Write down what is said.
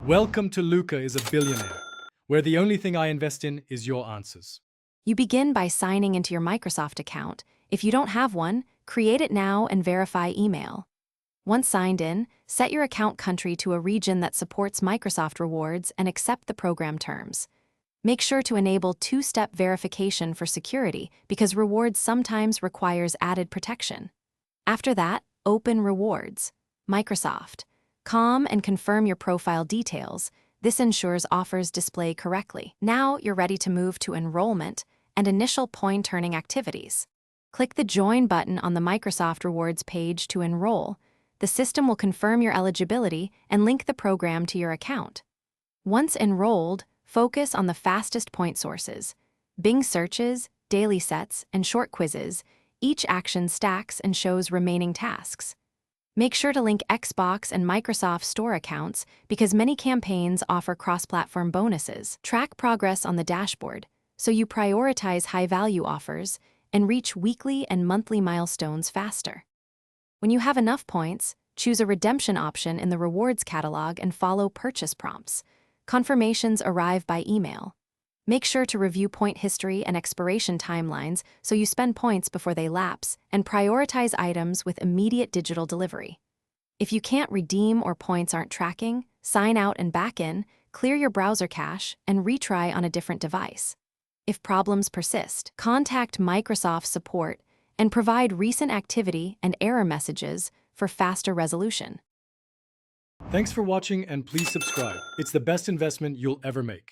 Welcome to Luca is a Billionaire, where the only thing I invest in is your answers. You begin by signing into your Microsoft account. If you don't have one, create it now and verify email. Once signed in, set your account country to a region that supports Microsoft rewards and accept the program terms. Make sure to enable two-step verification for security because rewards sometimes requires added protection. After that, open Rewards, Microsoft. And confirm your profile details. This ensures offers display correctly. Now you're ready to move to enrollment and initial point-earning activities. Click the Join button on the Microsoft Rewards page to enroll. The system will confirm your eligibility and link the program to your account. Once enrolled, focus on the fastest point sources. Bing searches, daily sets, and short quizzes. Each action stacks and shows remaining tasks. Make sure to link Xbox and Microsoft Store accounts because many campaigns offer cross-platform bonuses. Track progress on the dashboard so you prioritize high-value offers and reach weekly and monthly milestones faster. When you have enough points, choose a redemption option in the rewards catalog and follow purchase prompts. Confirmations arrive by email. Make sure to review point history and expiration timelines so you spend points before they lapse, and prioritize items with immediate digital delivery. If you can't redeem or points aren't tracking, sign out and back in, clear your browser cache, and retry on a different device. If problems persist, contact Microsoft support and provide recent activity and error messages for faster resolution. Thanks for watching and please subscribe. It's the best investment you'll ever make.